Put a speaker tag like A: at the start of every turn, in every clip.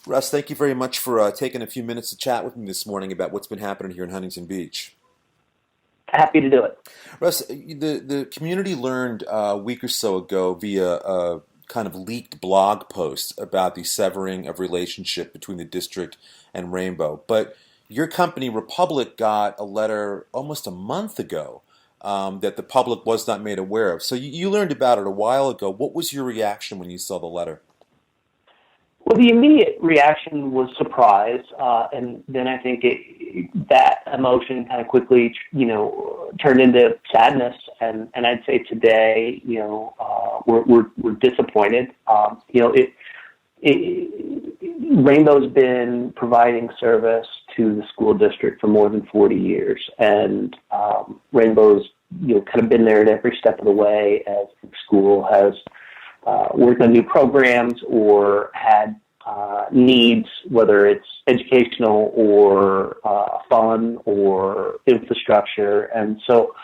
A: Russ, thank you very much for taking a few minutes to chat with me this morning about what's been happening here in Huntington Beach.
B: Happy to do it.
A: Russ, the community learned a week or so ago via a kind of leaked blog post about the severing of relationship between the district and Rainbow. But your company, Republic, got a letter almost a month ago that the public was not made aware of. So you learned about it a while ago. What was your reaction when you saw the letter?
B: Well, the immediate reaction was surprise, and then I think that emotion kind of quickly, turned into sadness. And I'd say today, we're disappointed. Rainbow's been providing service to the school district for more than 40 years, and Rainbow's kind of been there at every step of the way as the school has worked on new programs or had needs, whether it's educational or fun or infrastructure. And so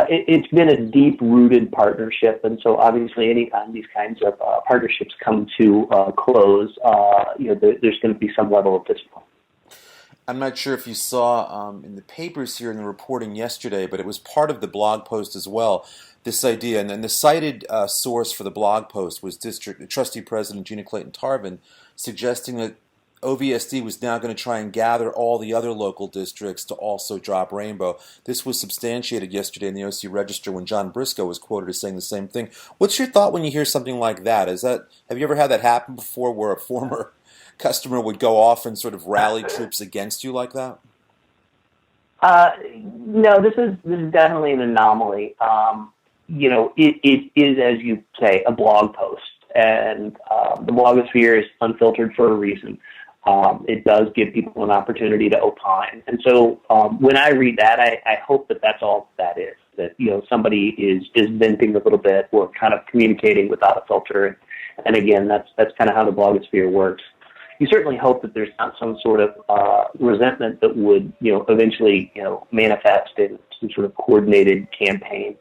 B: it's been a deep-rooted partnership. And so obviously anytime these kinds of partnerships come to close, there's going to be some level of discipline.
A: I'm not sure if you saw in the papers here in the reporting yesterday, but it was part of the blog post as well, this idea. And then the cited source for the blog post was District Trustee President Gina Clayton-Tarvin, suggesting that OVSD was now going to try and gather all the other local districts to also drop Rainbow. This was substantiated yesterday in the OC Register when John Briscoe was quoted as saying the same thing. What's your thought when you hear something like that? Have you ever had that happen before where a former customer would go off and sort of rally troops against you like that?
B: No, this is definitely an anomaly. It is, as you say, a blog post, and the blogosphere is unfiltered for a reason. It does give people an opportunity to opine, and so when I read that, I hope that that's all that is. That somebody is venting a little bit or kind of communicating without a filter, and again, that's kind of how the blogosphere works. You certainly hope that there's not some sort of resentment that would, eventually, manifest in some sort of coordinated campaign.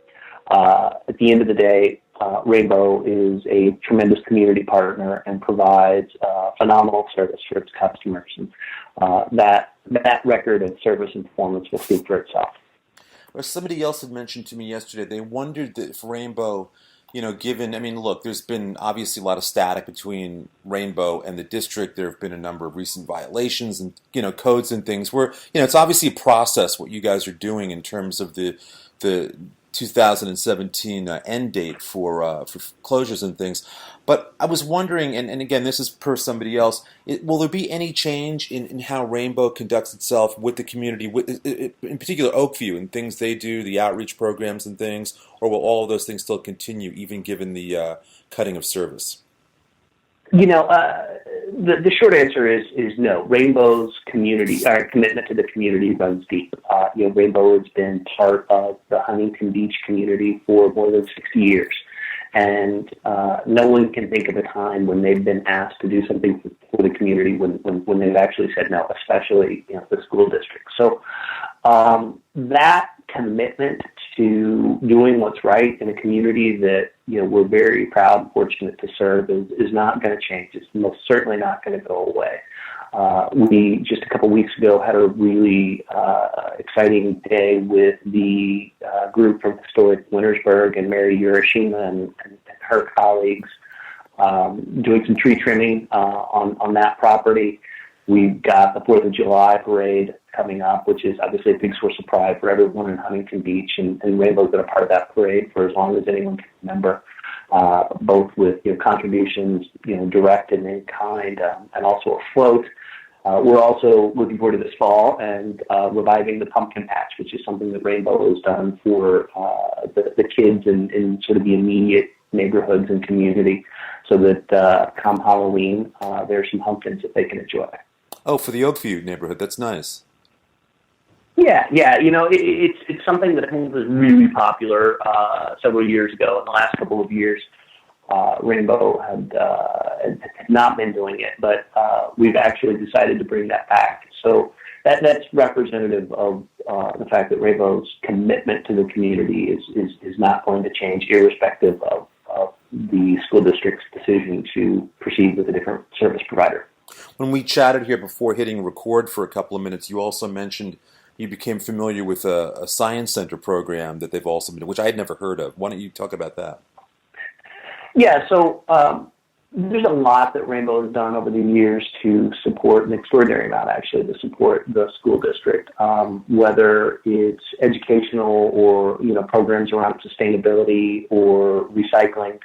B: At the end of the day, Rainbow is a tremendous community partner and provides phenomenal service for its customers. And that record of service and performance will speak for itself.
A: Well, somebody else had mentioned to me yesterday, they wondered that if Rainbow, look, there's been obviously a lot of static between Rainbow and the district. There have been a number of recent violations and, codes and things where, it's obviously a process what you guys are doing in terms of the 2017 end date for closures and things. But I was wondering, and again, this is per somebody else, will there be any change in how Rainbow conducts itself with the community, in particular Oakview and things they do, the outreach programs and things, or will all of those things still continue even given the cutting of service?
B: The short answer is no. Rainbow's commitment to the community runs deep. Rainbow has been part of the Huntington Beach community for more than 60 years. And no one can think of a time when they've been asked to do something for the community when they've actually said no, especially the school district. So that commitment to doing what's right in a community that we're very proud and fortunate to serve is not going to change. It's most certainly not going to go away. We just a couple weeks ago had a really exciting day with the group from historic Wintersburg and Mary Urashima and her colleagues doing some tree trimming on that property. We've got the 4th of July parade coming up, which is obviously a big source of pride for everyone in Huntington Beach, and Rainbow's been a part of that parade for as long as anyone can remember, both with contributions, direct and in kind, and also a float. We're also looking forward to this fall and reviving the pumpkin patch, which is something that Rainbow has done for the kids in sort of the immediate neighborhoods and community, so that come Halloween, there are some pumpkins that they can enjoy.
A: Oh, for the Oakview neighborhood, that's nice.
B: Yeah. It's something that I think was really popular several years ago. In the last couple of years, Rainbow had not been doing it, but we've actually decided to bring that back. So that's representative of the fact that Rainbow's commitment to the community is not going to change, irrespective of the school district's decision to proceed with a different service provider.
A: when we chatted here before hitting record for a couple of minutes, you also mentioned you became familiar with a science center program that they've also been, which I had never heard of. Why don't you talk about that?
B: Yeah, so there's a lot that Rainbow has done over the years to support, an extraordinary amount actually, to support the school district, whether it's educational or programs around sustainability or recycling,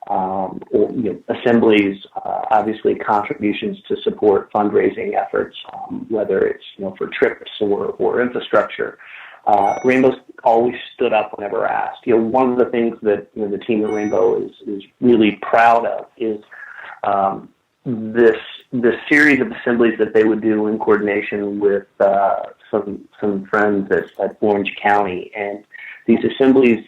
B: or assemblies, obviously contributions to support fundraising efforts, whether it's for trips or infrastructure. Rainbow's always stood up whenever asked. One of the things that the team at Rainbow is really proud of is this series of assemblies that they would do in coordination with some friends at Orange County, and these assemblies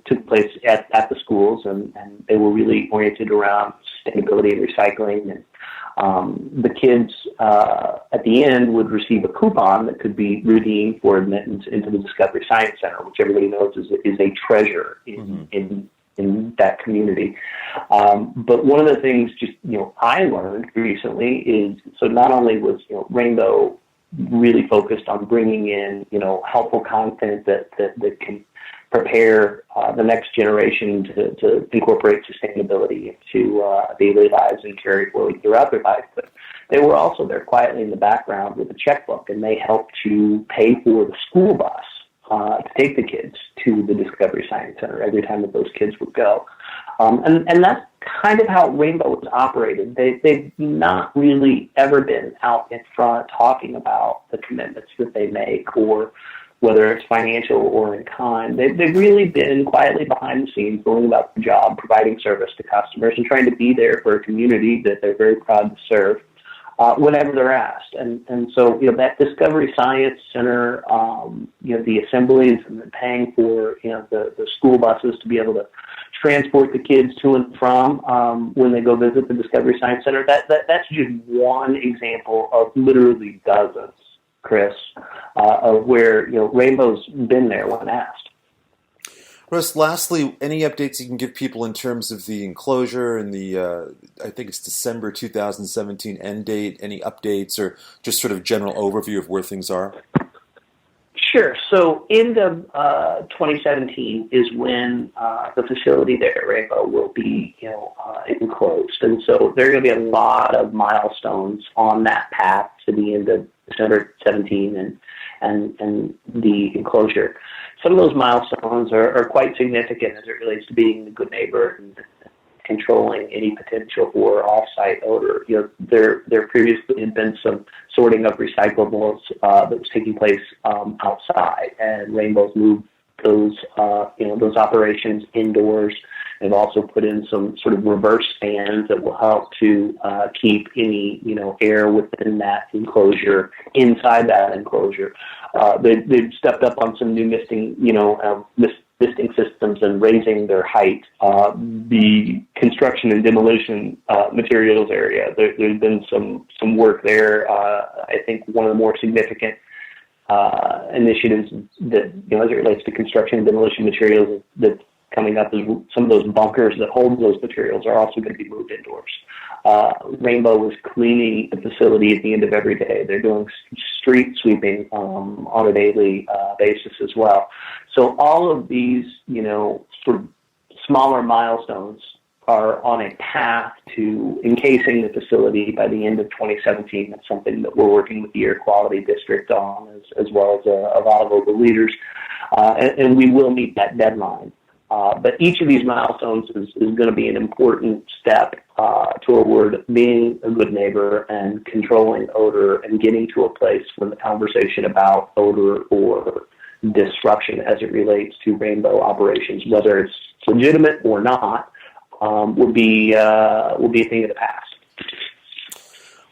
B: took place at the schools, and they were really oriented around sustainability and recycling. And the kids at the end would receive a coupon that could be redeemed for admittance into the Discovery Science Center, which everybody knows is a treasure in that community. But one of the things I learned recently is, so not only was Rainbow really focused on bringing in helpful content that can prepare the next generation to incorporate sustainability into daily lives and carry forward throughout their life. But they were also there quietly in the background with a checkbook, and they helped to pay for the school bus to take the kids to the Discovery Science Center every time that those kids would go. And that's kind of how Rainbow has operated. They've not really ever been out in front talking about the commitments that they make, or whether it's financial or in kind. They've really been quietly behind the scenes, going about the job, providing service to customers, and trying to be there for a community that they're very proud to serve whenever they're asked. And so, that Discovery Science Center, the assemblies and paying for, the school buses to be able to transport the kids to and from when they go visit the Discovery Science Center, that's just one example of literally dozens, Chris, of where Rainbow's been there when asked.
A: Russ, lastly, any updates you can give people in terms of the enclosure and the, I think it's December 2017 end date, any updates or just sort of general overview of where things are?
B: Sure. So end of 2017 is when the facility there at Rainbow will be, enclosed. And so there are going to be a lot of milestones on that path to the end of December 17 and the enclosure. Some of those milestones are quite significant as it relates to being a good neighbor and controlling any potential for off-site odor. There previously had been some sorting of recyclables that was taking place outside, and Rainbow's moved those operations indoors. They've also put in some sort of reverse fans that will help to keep any air within that enclosure inside that enclosure. They've stepped up on some new misting systems and raising their height. The construction and demolition materials area, there's been some work there. I think one of the more significant initiatives that, as it relates to construction and demolition materials that's coming up is some of those bunkers that hold those materials are also going to be moved indoors. Rainbow is cleaning the facility at the end of every day. They're doing street sweeping on a daily basis as well. So all of these, sort of smaller milestones are on a path to encasing the facility by the end of 2017. That's something that we're working with the Air Quality District on, as well as a lot of local leaders, and we will meet that deadline. But each of these milestones is going to be an important step toward being a good neighbor and controlling odor and getting to a place when the conversation about odor or disruption as it relates to Rainbow operations, whether it's legitimate or not, will be a thing of the past.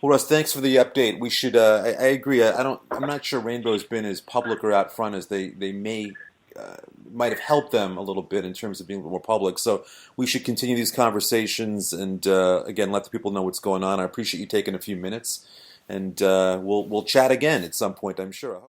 A: Well, Russ, thanks for the update. We should. I agree. I'm not sure Rainbow's been as public or out front as they might have helped them a little bit in terms of being a little more public. So we should continue these conversations and again let the people know what's going on. I appreciate you taking a few minutes, and we'll chat again at some point, I'm sure.